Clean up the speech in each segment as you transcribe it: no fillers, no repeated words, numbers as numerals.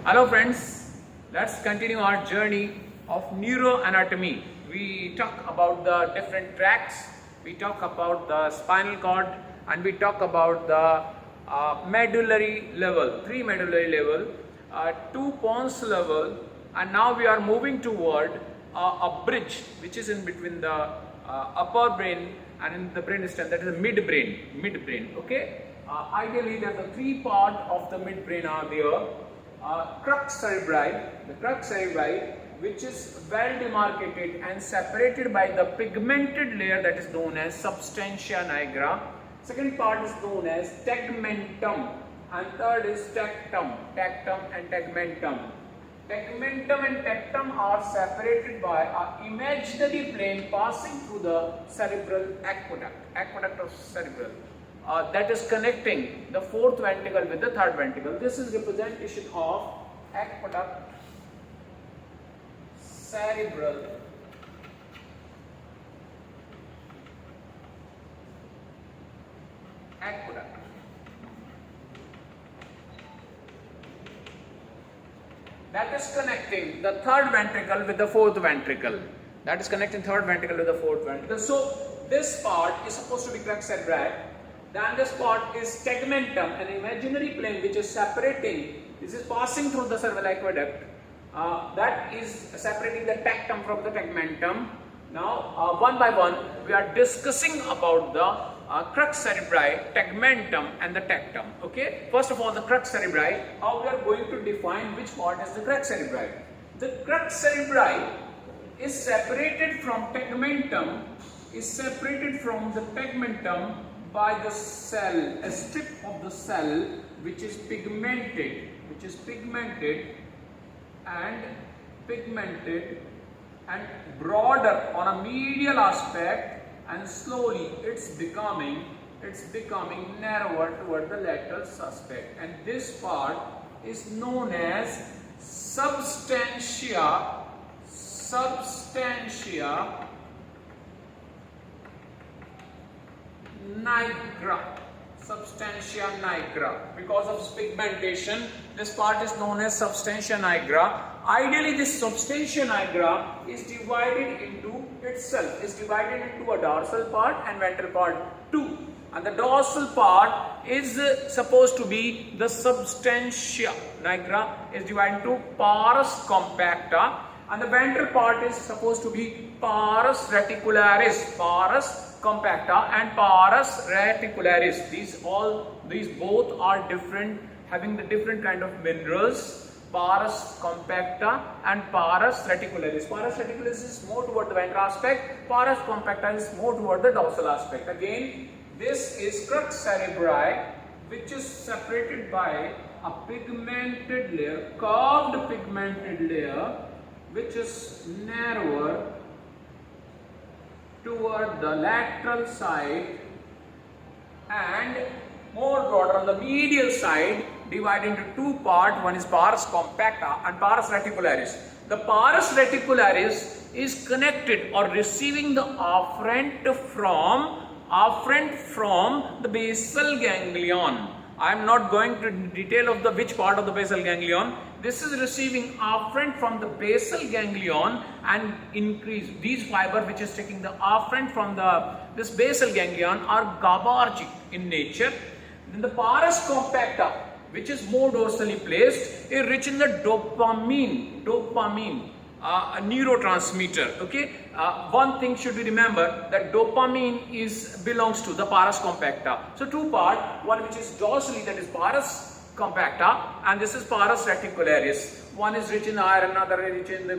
Hello friends, let's continue our journey of neuroanatomy. We talk about the different tracts, we talk about the spinal cord, and we talk about the medullary level, 3 medullary level, 2 pons level, and now we are moving toward a bridge which is in between the upper brain and in the brainstem, that is the midbrain, okay? Ideally, the 3 parts of the midbrain are there. Crux cerebri, the crux cerebri, which is well demarcated and separated by the pigmented layer that is known as Substantia Nigra. Second part is known as Tegmentum, and third is Tectum and Tegmentum. Tegmentum and Tectum are separated by an imaginary plane passing through the cerebral aqueduct of cerebral. That is connecting the 4th ventricle with the 3rd ventricle. This is representation of aqueduct cerebral. Aqueduct. That is connecting the 3rd ventricle with the 4th ventricle. That is connecting 3rd ventricle with the 4th ventricle. So this part is supposed to be crux cerebri. Then this part is tegmentum, an imaginary plane which is separating. This is passing through the cerebral aqueduct. That is separating the tectum from the tegmentum. Now, one by one, we are discussing about the crux cerebri, tegmentum, and the tectum. Okay. First of all, the crux cerebri. How we are going to define which part is the crux cerebri? The crux cerebri is separated from tegmentum. Is separated from the tegmentum by the cell, a strip of the cell which is pigmented and broader on a medial aspect, and slowly it's becoming narrower toward the lateral aspect, and this part is known as Substantia Nigra. Because of pigmentation, this part is known as Substantia Nigra. Ideally, this Substantia Nigra is divided into itself, is divided into a dorsal part and ventral part too. And the dorsal part is supposed to be the Substantia Nigra is divided into pars compacta, and the ventral part is supposed to be pars reticularis, pars compacta and pars reticularis. These both are different, having the different kind of minerals. Pars compacta and pars reticularis. Pars reticularis is more toward the ventral aspect. Pars compacta is more toward the dorsal aspect. Again, this is crux cerebri, which is separated by a pigmented layer, curved pigmented layer, which is narrower toward the lateral side and more broader on the medial side, divided into 2 parts. One is pars compacta and pars reticularis. The pars reticularis is connected or receiving the afferent from the basal ganglion. I am not going to detail of which part of the basal ganglion. This is receiving afferent from the basal ganglion and increase. These fiber which is taking the afferent from this basal ganglion are GABAergic in nature. Then the pars compacta, which is more dorsally placed, is rich in the dopamine, a neurotransmitter. Okay, one thing should be remember that dopamine belongs to the pars compacta. So 2 parts, one which is dorsally, that is pars compacta, and this is pars reticularis. One is rich in iron, another is rich in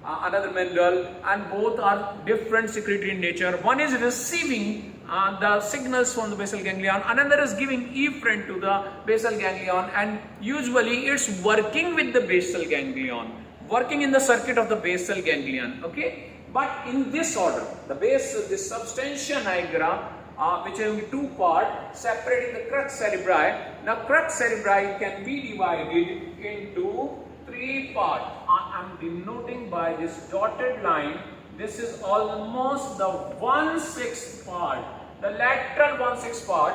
another mineral, and both are different secretory in nature. One is receiving the signals from the basal ganglion, another is giving efferent to the basal ganglion, and usually it's working with the basal ganglion, working in the circuit of the basal ganglion. Okay, but in this order, this Substantia Nigra, which is 2 parts separating the crux cerebri. Now crux cerebri can be divided into 3 parts. I am denoting by this dotted line. This is almost the 1/6 part, the lateral 1/6 part.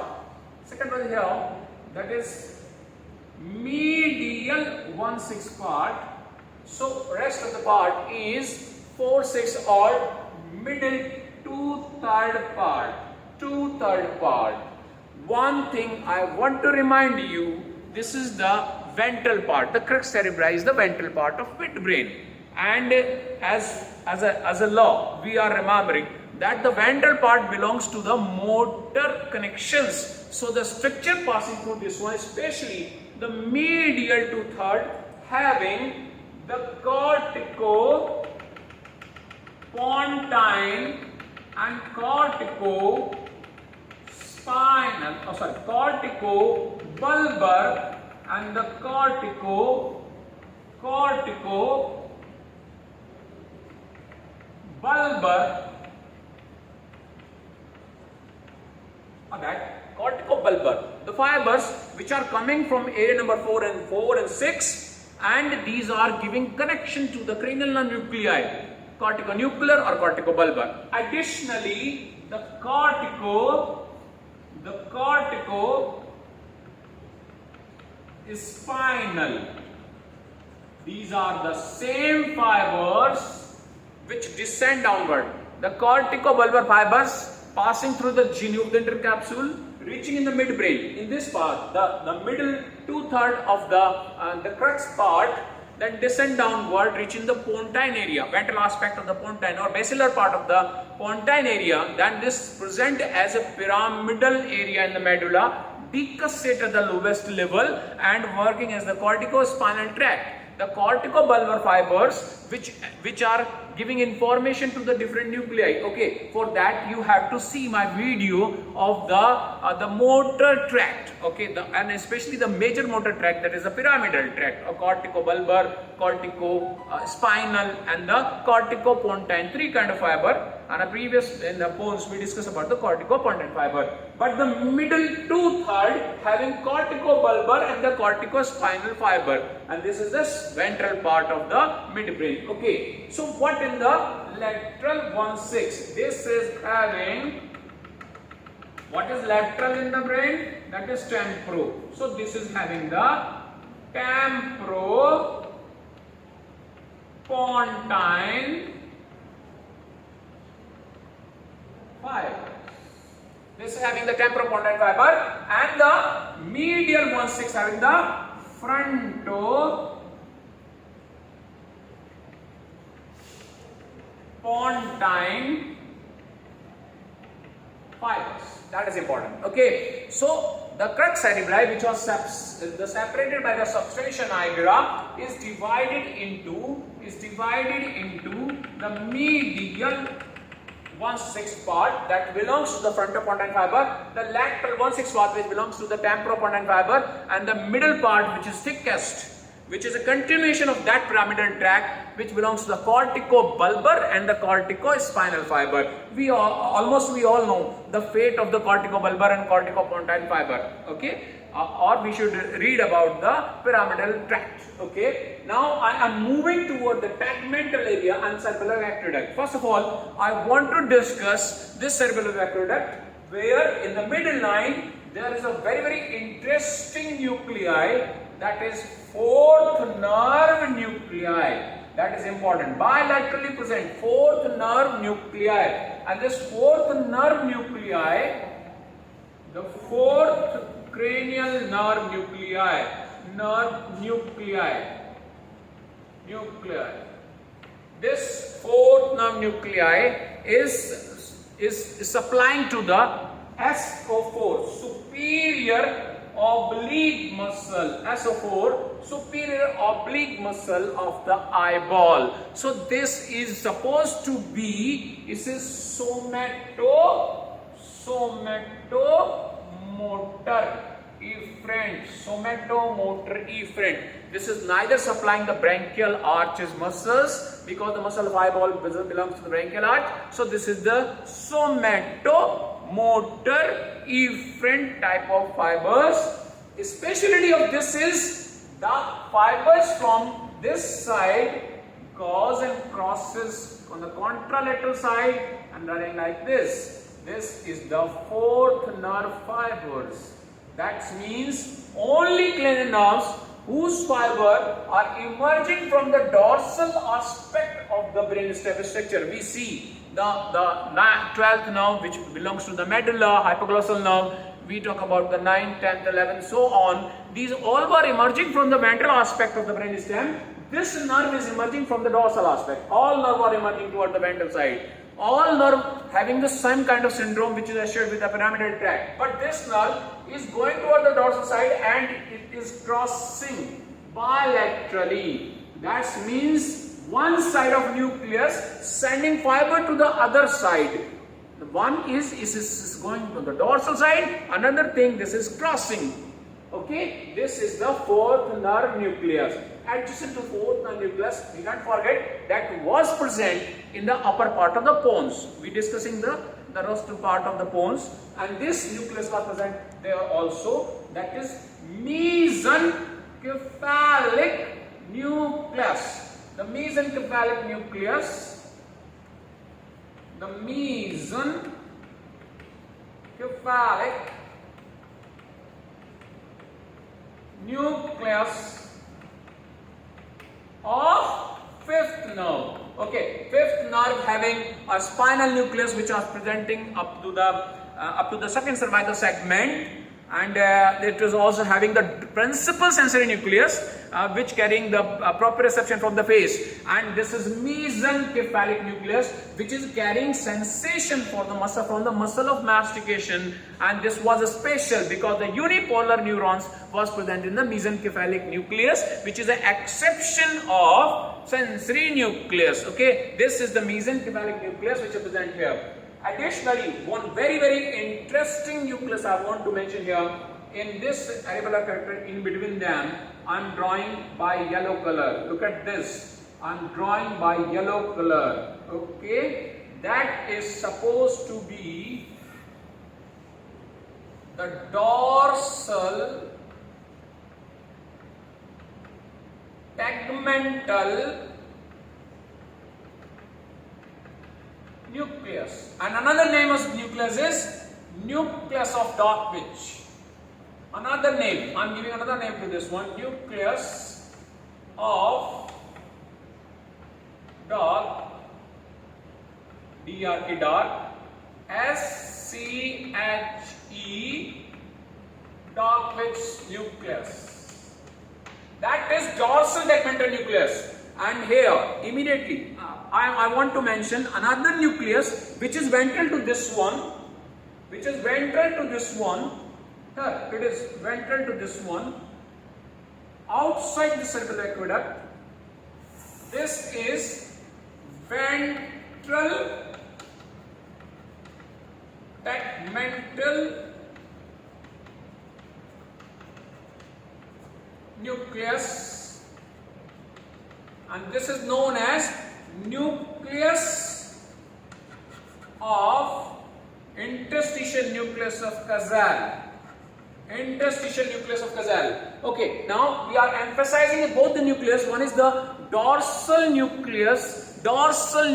Second one here, that is medial 1/6 part. So rest of the part is 4/6 or middle 2/3 part. 2/3 part. One thing I want to remind you, this is the ventral part. The crux cerebri is the ventral part of midbrain. And as a law, we are remembering that the ventral part belongs to the motor connections. So the structure passing through this one, especially the medial 2/3, having the cortico-pontine and corticobulbar and the corticobulbar. Corticobulbar, the fibers which are coming from area number 4 and 6, and these are giving connection to the cranial nuclei, corticonuclear or corticobulbar. Additionally, the cortico spinal. These are the same fibers which descend downward. The corticobulbar fibers passing through the genu of the intercapsule, reaching in the midbrain. In this part, the middle 2/3 of the crux part, then descend downward, reaching the pontine area, ventral aspect of the pontine or basilar part of the pontine area. Then this present as a pyramidal area in the medulla, decussate at the lowest level and working as the corticospinal tract. The corticobulbar fibers which are giving information to the different nuclei. Okay, for that you have to see my video of the motor tract. Okay, and especially the major motor tract, that is the pyramidal tract, or corticobulbar, corticospinal and the corticopontine. 3 kind of fiber. And in the pons we discussed about the corticopontine fiber. But the middle 2/3 having corticobulbar and the corticospinal fiber, and this is the ventral part of the midbrain. Okay, so what in the lateral 1/6? This is having, what is lateral in the brain? That is tempro. So this is having the tempro-pontine fiber. This is having the tempro-pontine fiber, and the medial 1/6 having the frontopontine fibers. That is important. Okay, so the crux cerebri, which was separated by the substantia nigra, is divided into the medial 1/6 part that belongs to the frontopontine fiber, the lateral 1/6 part which belongs to the tempro-pontine fiber, and the middle part which is thickest, which is a continuation of that pyramidal tract, which belongs to the corticobulbar and the corticospinal fiber. We all know the fate of the corticobulbar and corticopontine fiber. Okay, or we should read about the pyramidal tract. Okay, now I am moving toward the tegmental area and cerebellar aqueduct. First of all, I want to discuss this cerebellar aqueduct, where in the middle line there is a very interesting nuclei, that is 4th nerve nuclei. That is important. Bilaterally present 4th nerve nuclei, and this 4th nerve nuclei, the 4th cranial nerve nuclei. This 4th nerve nuclei is supplying to the SO4, superior oblique muscle, SO4, superior oblique muscle of the eyeball. So this is supposed to be, it is somatomotor efferent. This is neither supplying the branchial arches muscles, because the muscle of eyeball belongs to the branchial arch. So this is the somatomotor efferent type of fibers. The specialty of this is the fibers from this side goes and crosses on the contralateral side and running like this. This is the 4th nerve fibers. That means only cranial nerves whose fiber are emerging from the dorsal aspect of the brainstem structure. We see the 12th nerve, which belongs to the medulla, hypoglossal nerve. We talk about the 9th, 10th, 11th, so on. These all were emerging from the ventral aspect of the brainstem. This nerve is emerging from the dorsal aspect. All nerve are emerging toward the ventral side. All nerve having the same kind of syndrome which is associated with the pyramidal tract. But this nerve is going toward the dorsal side and it is crossing bilaterally. That means one side of nucleus sending fiber to the other side. The one is going to the dorsal side, another thing, this is crossing. Okay, this is the fourth nerve nucleus. Adjacent to fourth nerve nucleus, we can't forget, that was present in the upper part of the pons. We discussing the rostral part of the pons, and this nucleus was present there also. That is mesencephalic nucleus. The mesencephalic nucleus. The mesencephalic nucleus of fifth nerve. Okay, fifth nerve having a spinal nucleus which are presenting up to the second cervical segment, and it is also having the principal sensory nucleus which carrying the proprioception from the face, and this is mesencephalic nucleus which is carrying sensation for the muscle from the muscle of mastication, and this was a special because the unipolar neurons was present in the mesencephalic nucleus, which is an exception of sensory nucleus. Okay, this is the mesencephalic nucleus which is present here. Additionally, one very interesting nucleus I want to mention here. In this cerebellar character, in between them, I am drawing by yellow color. Look at this. I am drawing by yellow color. Okay, that is supposed to be the dorsal tegmental nucleus, and another name of nucleus is nucleus of Dawkins. Another name, I am giving another name to this one, nucleus of dark, D-R-K dark, S-C-H-E, Dawkins nucleus. That is dorsal tegmental nucleus. And here, immediately, I want to mention another nucleus which is ventral to this one, Here, it is ventral to this one, outside the cerebral aqueduct. This is ventral tegmental nucleus, and this is known as nucleus of interstitial nucleus of Casal. Interstitial nucleus of Casal. Okay, now we are emphasizing both the nucleus. One is the dorsal nucleus, dorsal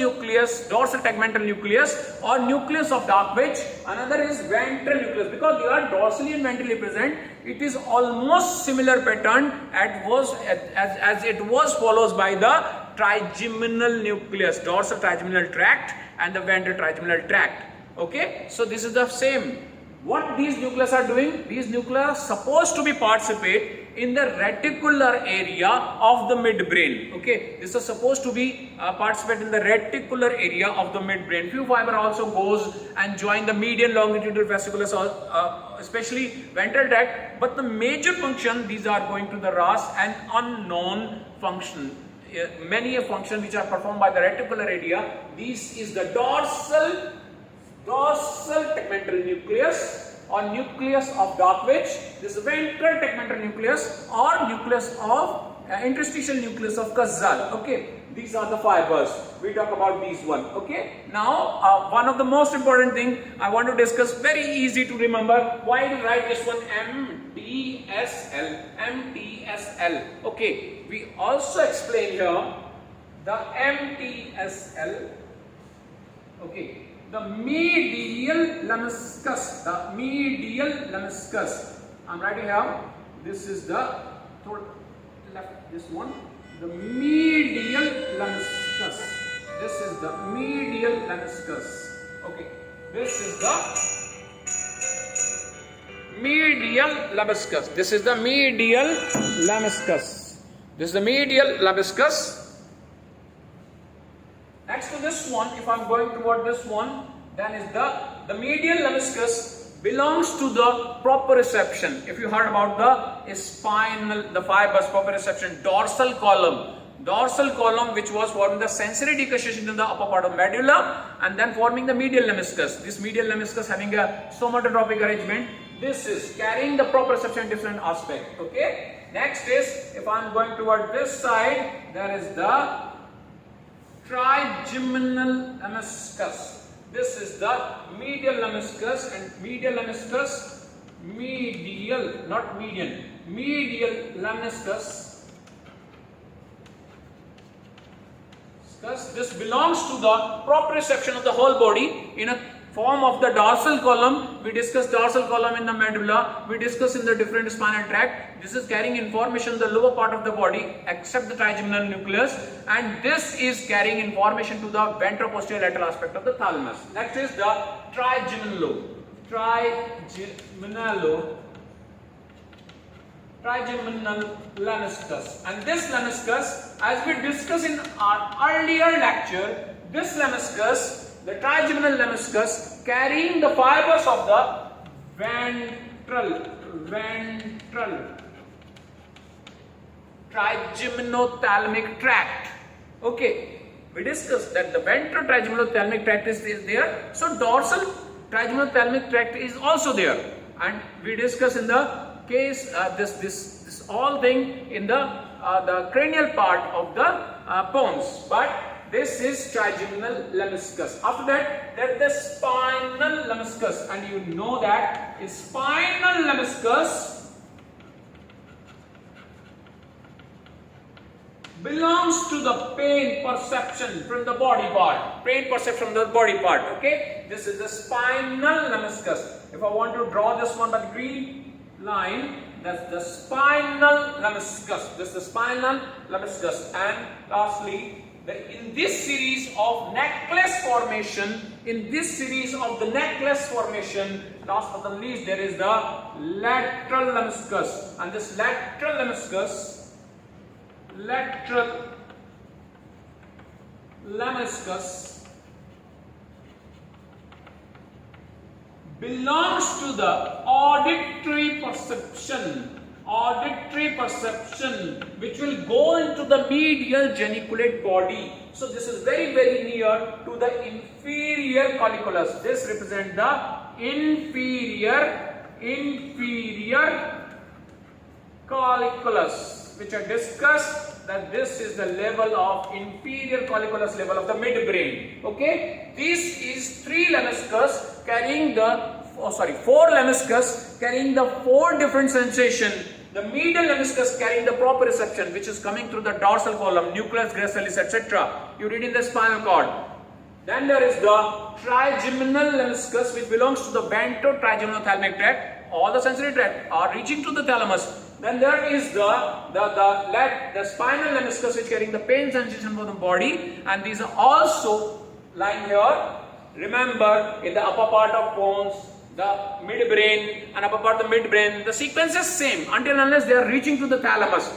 tegmental nucleus, or nucleus of Dawkins. Another is ventral nucleus. Because they are dorsally and ventrally present, it is almost similar pattern as it was followed by the trigeminal nucleus, dorsal trigeminal tract and the ventral trigeminal tract. Okay, so this is the same. What these nucleus are doing? These nuclei are supposed to be participate in the reticular area of the midbrain. Okay, this is supposed to be participate in the reticular area of the midbrain. Few fiber also goes and join the medial longitudinal fasciculus, especially ventral tract. But the major function, these are going to the RAS and unknown function. Many a function which are performed by the reticular area. This is the dorsal tegmental nucleus or nucleus of Dawkins. This is ventral tegmental nucleus or nucleus of interstitial nucleus of Casal. Okay, these are the fibers. We talk about these one. Okay, now one of the most important thing I want to discuss, very easy to remember. Why to write this one? MTSL. Okay, we also explain here the MTSL. Okay. The medial lemniscus, I'm writing here, this is the left this one, the medial lemniscus. This is the medial lemniscus. Okay, this is the medial lemniscus. This is the medial lemniscus. This is the medial lemniscus. Next to this one, if I am going toward this one, then is the medial lemniscus belongs to the proprioception. If you heard about the spinal, the fibers, proprioception, dorsal column which was forming the sensory decussation in the upper part of medulla and then forming the medial lemniscus. This medial lemniscus having a somatotropic arrangement. This is carrying the proprioception in different aspect. Okay. Next is, if I am going toward this side, there is the trigeminal lemniscus. This is the medial lemniscus, and medial lemniscus, medial, not median, medial lemniscus. This belongs to the proprioception of the whole body in a form of the dorsal column. We discussed dorsal column in the medulla. We discussed in the different spinal tract. This is carrying information in the lower part of the body except the trigeminal nucleus, and this is carrying information to the ventral-posterior lateral aspect of the thalamus. Next is the trigeminal lemniscus, and this lemniscus, as we discussed in our earlier lecture, this lemniscus, the trigeminal lemniscus, carrying the fibers of the ventral trigeminothalamic tract. Okay, we discussed that the ventral trigeminothalamic tract is there, so dorsal trigeminothalamic tract is also there, and we discussed in the case this all thing in the cranial part of the pons, but this is trigeminal lemniscus. After that, there is the spinal lemniscus, and you know that spinal lemniscus belongs to the pain perception from the body part. Pain perception from the body part. Okay, this is the spinal lemniscus. If I want to draw this one by green line, that's the spinal lemniscus. This is the spinal lemniscus, and lastly, in this series of necklace formation, last but not least, there is the lateral lemniscus, and this lateral lemniscus belongs to the auditory perception, which will go into the medial geniculate body. So this is very near to the inferior colliculus. This represents the inferior colliculus, which I discussed that this is the level of inferior colliculus level of the midbrain. Okay, this is four lemniscus carrying the four different sensations. The medial lemniscus carrying the proprioception, which is coming through the dorsal column, nucleus, gracilis, etc. You read in the spinal cord. Then there is the trigeminal lemniscus, which belongs to the ventral trigeminothalamic tract. All the sensory tract are reaching to the thalamus. Then there is the spinal lemniscus, which carrying the pain sensation for the body, and these are also lying here. Remember, in the upper part of pons, the midbrain and upper part of the midbrain, the sequence is same until unless they are reaching to the thalamus.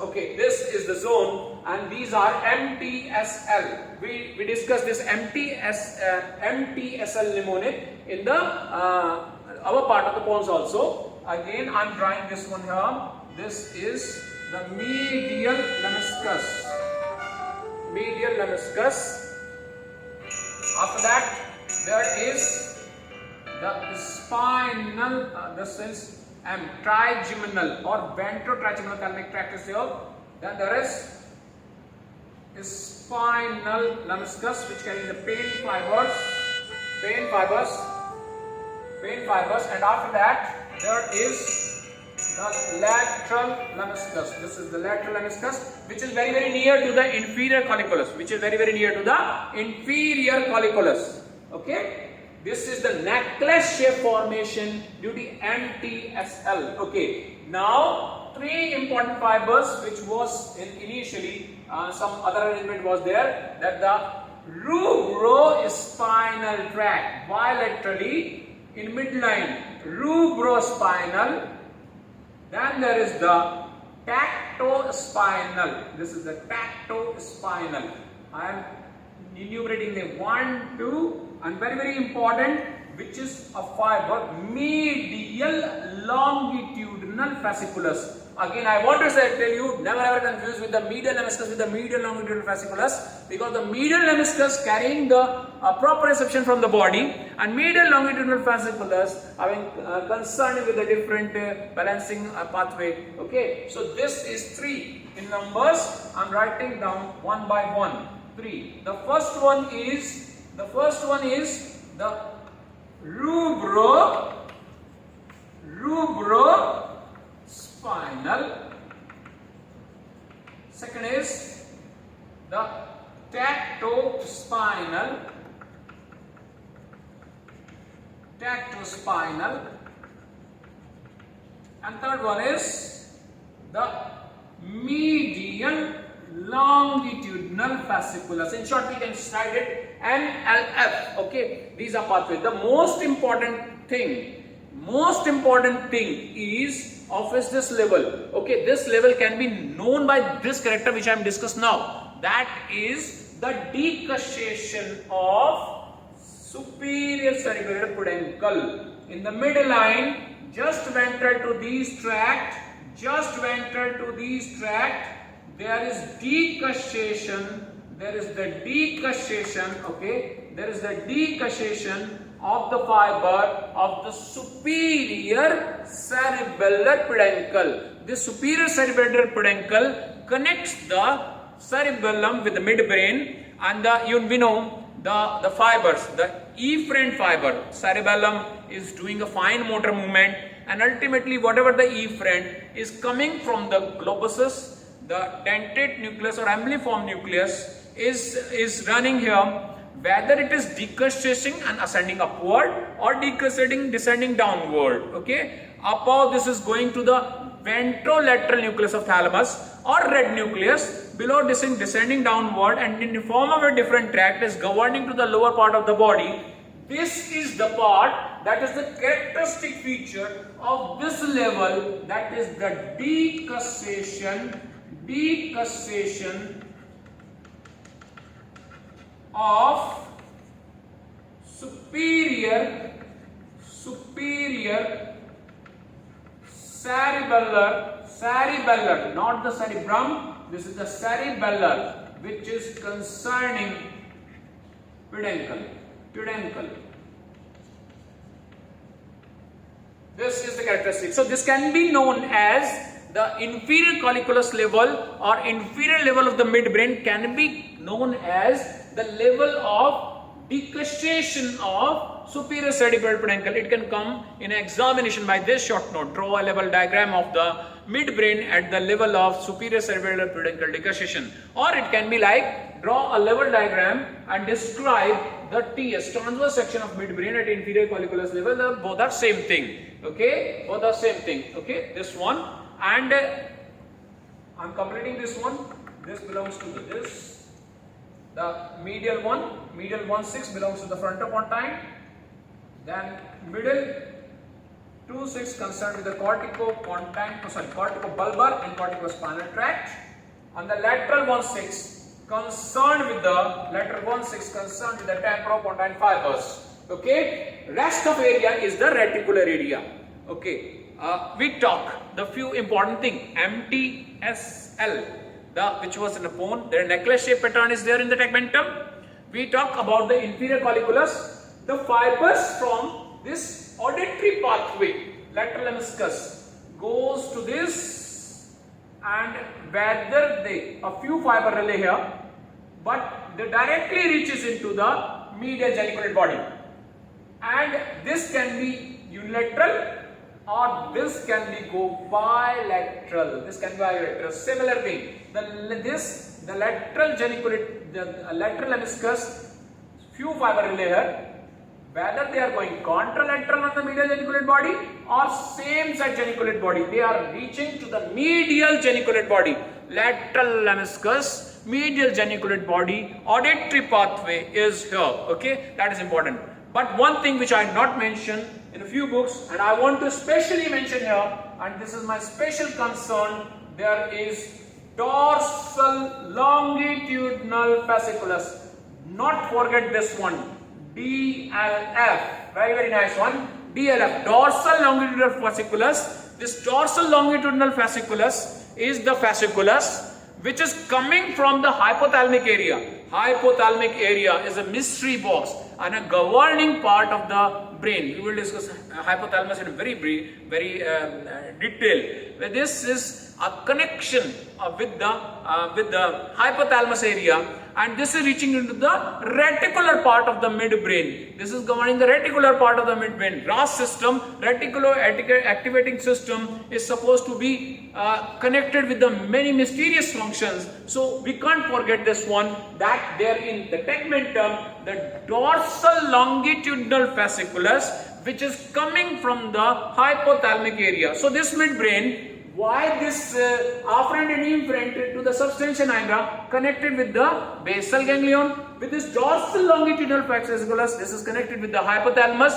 Okay, this is the zone, and these are MTSL. We discussed this MTSL mnemonic in the our part of the pons also. Again, I am drawing this one here. This is the medial lemniscus. After that, there is the spinal, this is trigeminal or ventral trigeminothalamic tract is here. Then there is spinal lemniscus, which carries the pain fibers, and after that there is the lateral lemniscus. This is the lateral lemniscus, which is very near to the inferior colliculus. Okay, this is the necklace shape formation due to MTSL. Okay, now three important fibers which was initially some other arrangement was there, that the rubrospinal tract bilaterally in midline, rubrospinal. Then there is the tectospinal. This is the tectospinal. I am enumerating the 1, 2, and very, very important, which is a fiber, medial longitudinal fasciculus. Again, I want to tell you, never ever confuse with the medial lemniscus with the medial longitudinal fasciculus, because the medial lemniscus carrying the proprioception from the body, and medial longitudinal fasciculus having concern with the different balancing pathway. Okay, so this is 3 in numbers. I am writing down one by one. 3. The first one is the rubrospinal. Second is the tectospinal. And third one is the medial longitudinal fasciculus. In short, we can write it MLF. Okay, these are pathways. The most important thing is of this level. Okay, this level can be known by this character which I am discussing now. That is the decussation of superior cerebral peduncle in the midline, just ventral to these tract. There is decussation. Okay, there is the decussation of the fiber of the superior cerebellar peduncle. This superior cerebellar peduncle connects the cerebellum with the midbrain, and we know the fibers, the efferent fiber. Cerebellum is doing a fine motor movement, and ultimately whatever the efferent is coming from the globuses, the dentate nucleus or ambiliform nucleus is running here, whether it is decussating and ascending upward or decussating descending downward. Okay, above this is going to the ventrolateral nucleus of thalamus or red nucleus, below this is descending downward, and in the form of a different tract is governing to the lower part of the body. This is the part that is the characteristic feature of this level, that is the decussation of superior cerebellar, not the cerebrum. This is the cerebellar, which is concerning peduncle. This is the characteristic. So this can be known as the inferior colliculus level or inferior level of the midbrain, can be known as the level of decussation of superior cerebral peduncle. It can come in examination by this short note. Draw a level diagram of the midbrain at the level of superior cerebral peduncle decussation. Or it can be like, draw a level diagram and describe the TS, transverse section of midbrain at inferior colliculus level. Both are same thing. Okay, both are same thing. Okay, this one, and I'm completing this one. This belongs to this. The medial 1/6 belongs to the frontopontine. Then middle 2/6 concerned with the corticobulbar and corticospinal tract. And the lateral 1/6 concerned with the tempro-pontine fibers. Okay, rest of area is the reticular area. Okay, we talk the few important thing. MTSL, which was in the bone. Their necklace shaped pattern is there in the tegmentum. We talk about the inferior colliculus. The fibers from this auditory pathway, lateral lemniscus, goes to this, and whether a few fiber relay here, but they directly reaches into the medial geniculate body, and this can be unilateral or this can be bilateral. Similar thing. The lateral geniculate, the lateral lemniscus, few fiber relay here. whether they are going contralateral on the medial geniculate body or same side geniculate body, they are reaching to the medial geniculate body. Lateral lemniscus, medial geniculate body, auditory pathway is here. Okay, that is important. But one thing which I not mentioned in a few books, and I want to specially mention here, and this is my special concern, there is dorsal longitudinal fasciculus. Not forget this one, DLF, very nice one, DLF, dorsal longitudinal fasciculus. This dorsal longitudinal fasciculus is the fasciculus which is coming from the hypothalamic area. Hypothalamic area is a mystery box and a governing part of the brain. We will discuss hypothalamus in very brief, very detail. This is a connection with the hypothalamus area, and this is reaching into the reticular part of the midbrain. This is governing the reticular part of the midbrain. RAS system, reticular activating system, is supposed to be connected with the many mysterious functions. So we can't forget this one, that there in the tegmentum, the dorsal longitudinal fasciculus, which is coming from the hypothalamic area. So this midbrain, why this afferent and efferent to the substantia nigra connected with the basal ganglion, with this dorsal longitudinal fasciculus, this is connected with the hypothalamus,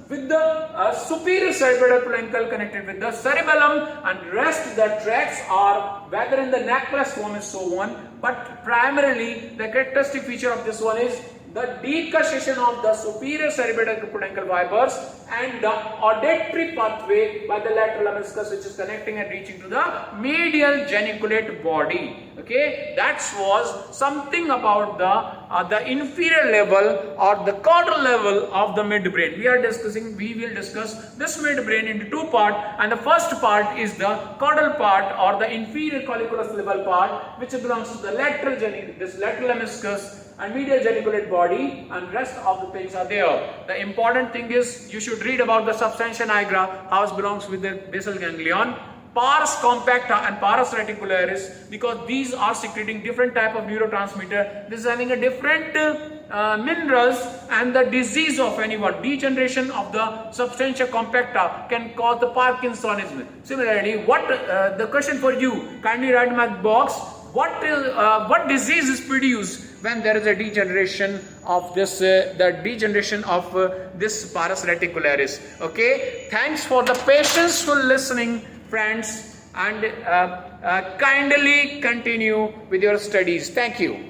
with the superior cerebral peduncle connected with the cerebellum, and rest the tracts are whether in the necklace form and so on. But primarily the characteristic feature of this one is the decussation of the superior cerebral peduncle fibers and the auditory pathway by the lateral lemniscus, which is connecting and reaching to the medial geniculate body. Okay, that was something about the inferior level or the caudal level of the midbrain. We will discuss this midbrain into two parts, and the first part is the caudal part or the inferior colliculus level part, which belongs to the lateral lemniscus and medial geniculate body, and rest of the things are there. The important thing is you should read about the substantia nigra, how it belongs with the basal ganglion, pars compacta and pars reticularis, because these are secreting different type of neurotransmitter. This is having a different minerals, and the disease of anyone, degeneration of the substantia compacta, can cause the Parkinsonism. Similarly, what the question for you, kindly write in my box, what disease is produced when there is a degeneration of this this pars reticularis. Okay, thanks for the patience for listening, friends, and kindly continue with your studies. Thank you.